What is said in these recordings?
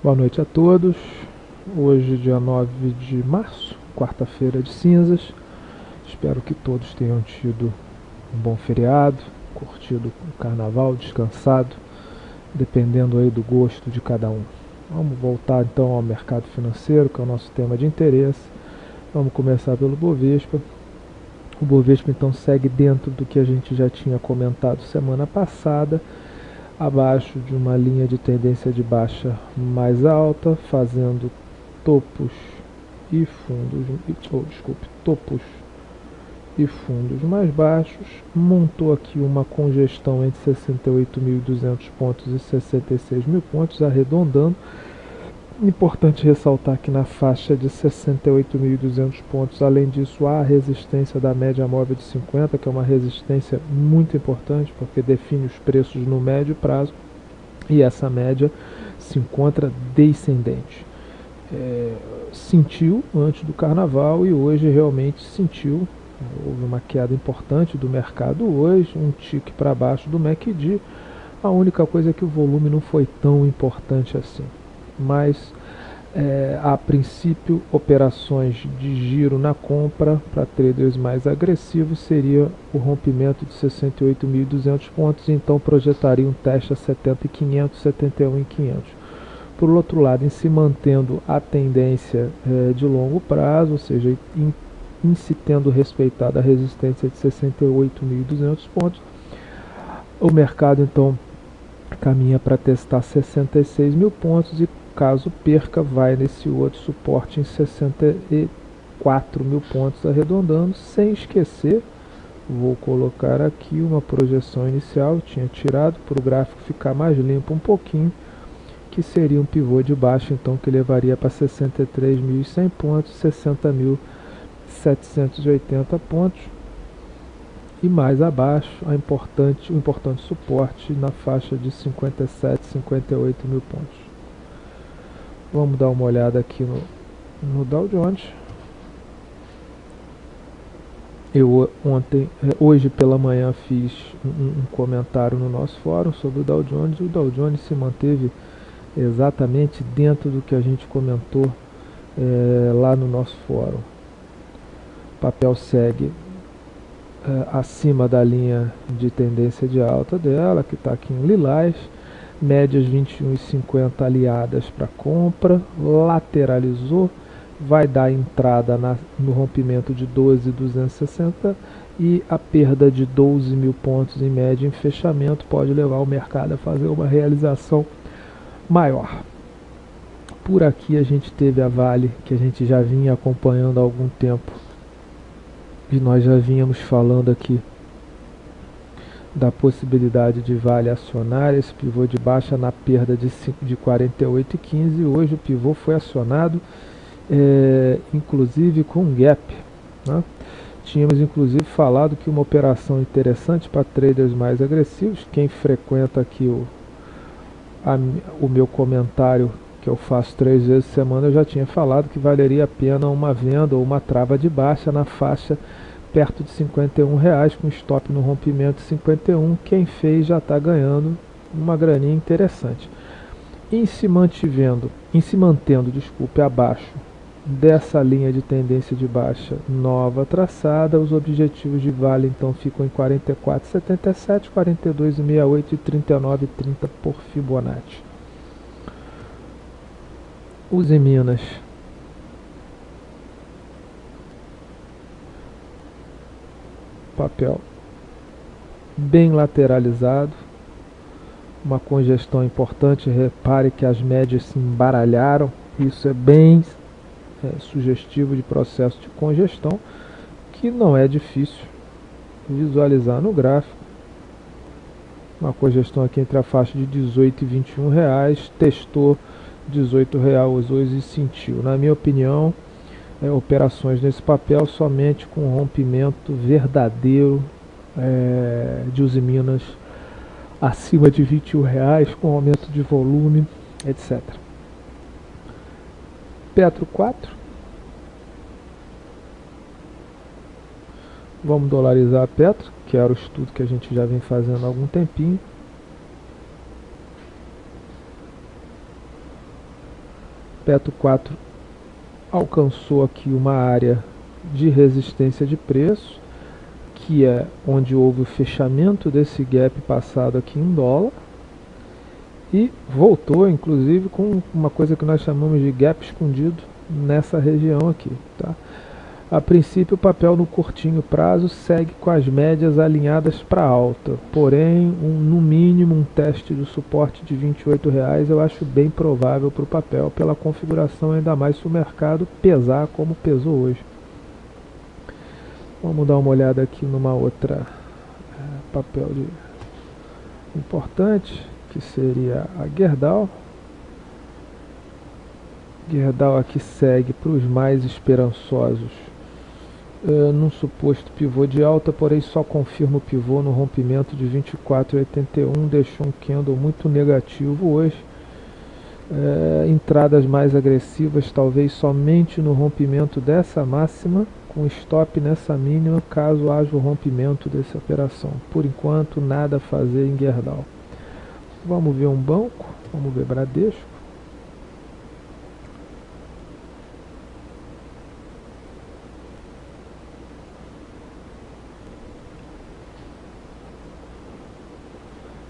Boa noite a todos. Hoje, dia 9 de março, quarta-feira de cinzas. Espero que todos tenham tido um bom feriado, curtido o carnaval, descansado, dependendo aí do gosto de cada um. Vamos voltar então ao mercado financeiro, que é o nosso tema de interesse. Vamos começar pelo Bovespa. O Bovespa então segue dentro do que a gente já tinha comentado semana passada, abaixo de uma linha de tendência de baixa mais alta, fazendo topos e fundos, topos e fundos mais baixos. Montou aqui uma congestão entre 68.200 pontos e 66.000 pontos, arredondando. Importante ressaltar que na faixa de 68.200 pontos, além disso, há a resistência da média móvel de 50, que é uma resistência muito importante, porque define os preços no médio prazo, e essa média se encontra descendente. Sentiu antes do carnaval e hoje realmente sentiu. Houve uma queda importante do mercado hoje, um tique para baixo do MACD. A única coisa é que o volume não foi tão importante assim. Mas, a princípio, operações de giro na compra para traders mais agressivos seria o rompimento de 68.200 pontos, então projetaria um teste a 70.500, 71.500. Por outro lado, em se mantendo a tendência de longo prazo, ou seja, em se tendo respeitado a resistência de 68.200 pontos, o mercado então caminha para testar 66.000 pontos e, caso perca, vai nesse outro suporte em 64.000 pontos, arredondando, sem esquecer. Vou colocar aqui uma projeção inicial, eu tinha tirado para o gráfico ficar mais limpo um pouquinho, que seria um pivô de baixa, então, que levaria para 63.100 pontos, 60.780 pontos, e mais abaixo o importante suporte na faixa de 57, 58.000 pontos. Vamos dar uma olhada aqui no Dow Jones. Hoje pela manhã fiz um comentário no nosso fórum sobre o Dow Jones. O Dow Jones se manteve exatamente dentro do que a gente comentou lá no nosso fórum. O papel segue acima da linha de tendência de alta dela, que está aqui em lilás, médias 21,50 aliadas para compra, lateralizou, vai dar entrada no rompimento de 12.260 e a perda de 12.000 pontos em média em fechamento pode levar o mercado a fazer uma realização maior. Por aqui a gente teve a Vale, que a gente já vinha acompanhando há algum tempo, e nós já vínhamos falando aqui da possibilidade de Vale acionar esse pivô de baixa na perda de 48,15. Hoje o pivô foi acionado, inclusive com gap, né? Tínhamos inclusive falado que uma operação interessante para traders mais agressivos, quem frequenta aqui o meu comentário que eu faço 3 vezes por semana, eu já tinha falado que valeria a pena uma venda ou uma trava de baixa na faixa perto de R$51, com stop no rompimento de 51. Quem fez já está ganhando uma graninha interessante. Em se mantendo, abaixo dessa linha de tendência de baixa nova traçada, os objetivos de Vale então ficam em 44,77, 42,68 e 39,30 por Fibonacci. Uzi Minas. Papel bem lateralizado, uma congestão importante. Repare que as médias se embaralharam, isso é bem sugestivo de processo de congestão, que não é difícil visualizar no gráfico. Uma congestão aqui entre a faixa de 18 e 21 reais, testou 18 reais hoje e sentiu. Na minha opinião, operações nesse papel somente com rompimento verdadeiro de Uzi Minas acima de 21 reais, com aumento de volume, etc. Petro 4. Vamos dolarizar a Petro, que era o estudo que a gente já vem fazendo há algum tempinho. teto 4 alcançou aqui uma área de resistência de preço, que é onde houve o fechamento desse gap passado aqui em dólar, e voltou inclusive com uma coisa que nós chamamos de gap escondido nessa região aqui, tá? A princípio o papel no curtinho prazo segue com as médias alinhadas para alta, porém no mínimo um teste de suporte de R$28 eu acho bem provável para o papel, pela configuração, ainda mais se o mercado pesar como pesou hoje. Vamos dar uma olhada aqui numa outra papel importante, que seria a Gerdau. Gerdau aqui segue para os mais esperançosos num suposto pivô de alta, porém só confirma o pivô no rompimento de 24,81, deixou um candle muito negativo hoje. Entradas mais agressivas talvez somente no rompimento dessa máxima, com stop nessa mínima caso haja o rompimento dessa operação. Por enquanto nada a fazer em Gerdau. Vamos ver um banco, vamos ver Bradesco.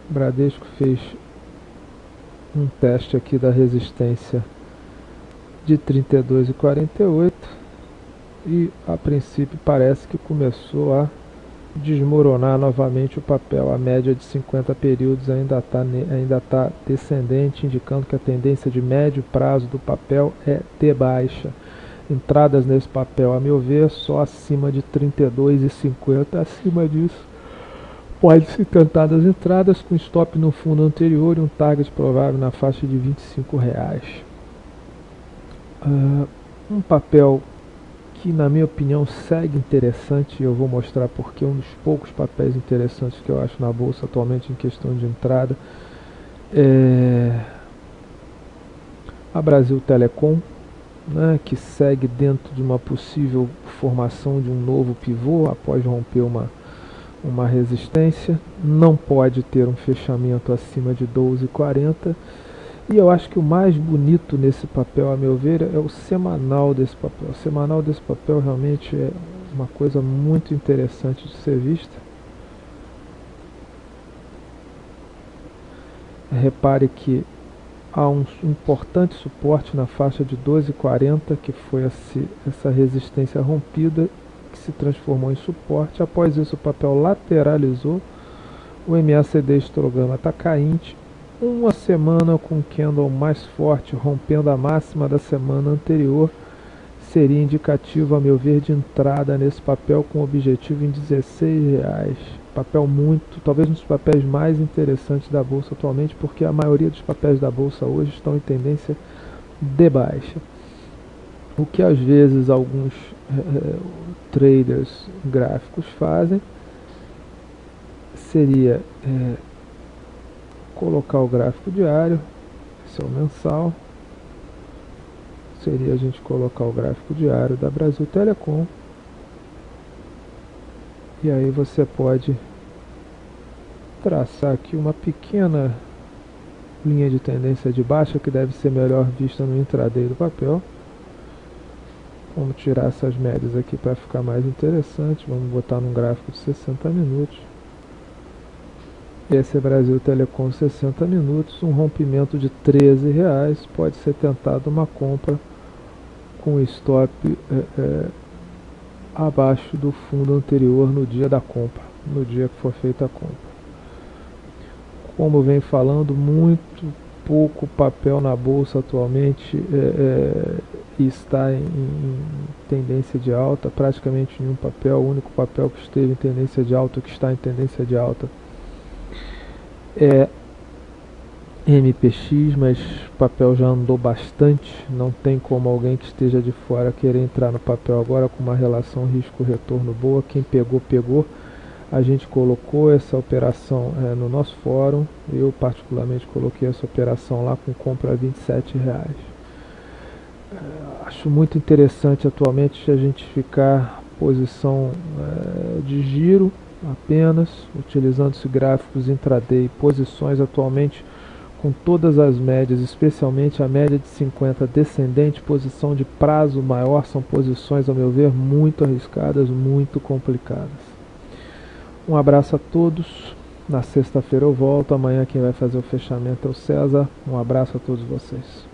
Bradesco fez um teste aqui da resistência de 32,48 e a princípio parece que começou a desmoronar novamente o papel. A média de 50 períodos ainda tá descendente, indicando que a tendência de médio prazo do papel é de baixa. Entradas nesse papel, a meu ver, só acima de 32,50. Acima disso pode-se tentar das entradas com stop no fundo anterior e um target provável na faixa de R$25. Um papel que, na minha opinião, segue interessante, e eu vou mostrar porque um dos poucos papéis interessantes que eu acho na bolsa atualmente em questão de entrada é a Brasil Telecom, né, que segue dentro de uma possível formação de um novo pivô após romper uma resistência. Não pode ter um fechamento acima de 12,40. E eu acho que o mais bonito nesse papel, a meu ver, é o semanal desse papel. O semanal desse papel realmente é uma coisa muito interessante de ser vista. Repare que há um importante suporte na faixa de 12,40, que foi essa resistência rompida, que se transformou em suporte. Após isso o papel lateralizou, o MACD histograma está caindo, uma semana com um candle mais forte rompendo a máxima da semana anterior seria indicativo, a meu ver, de entrada nesse papel com objetivo em R$16. Papel talvez um dos papéis mais interessantes da bolsa atualmente, porque a maioria dos papéis da bolsa hoje estão em tendência de baixa. O que às vezes alguns traders gráficos fazem seria colocar o gráfico diário, esse é o mensal, seria a gente colocar o gráfico diário da Brasil Telecom, e aí você pode traçar aqui uma pequena linha de tendência de baixa que deve ser melhor vista no intraday do papel. Vamos tirar essas médias aqui para ficar mais interessante. Vamos botar num gráfico de 60 minutos. Esse é Brasil Telecom 60 minutos. Um rompimento de R$13. Pode ser tentado uma compra com stop abaixo do fundo anterior no dia da compra, no dia que for feita a compra. Como eu venho falando, muito pouco papel na bolsa atualmente está em tendência de alta, praticamente nenhum papel. O único papel que esteve em tendência de alta, que está em tendência de alta, é MPX, mas o papel já andou bastante, não tem como alguém que esteja de fora querer entrar no papel agora com uma relação risco-retorno boa. Quem pegou, pegou. A gente colocou essa operação no nosso fórum, eu particularmente coloquei essa operação lá com compra a R$27. Acho muito interessante atualmente a gente ficar posição de giro apenas, utilizando esses gráficos intraday, posições atualmente com todas as médias, especialmente a média de 50 descendente, posição de prazo maior, são posições, ao meu ver, muito arriscadas, muito complicadas. Um abraço a todos. Na sexta-feira eu volto. Amanhã quem vai fazer o fechamento é o César. Um abraço a todos vocês.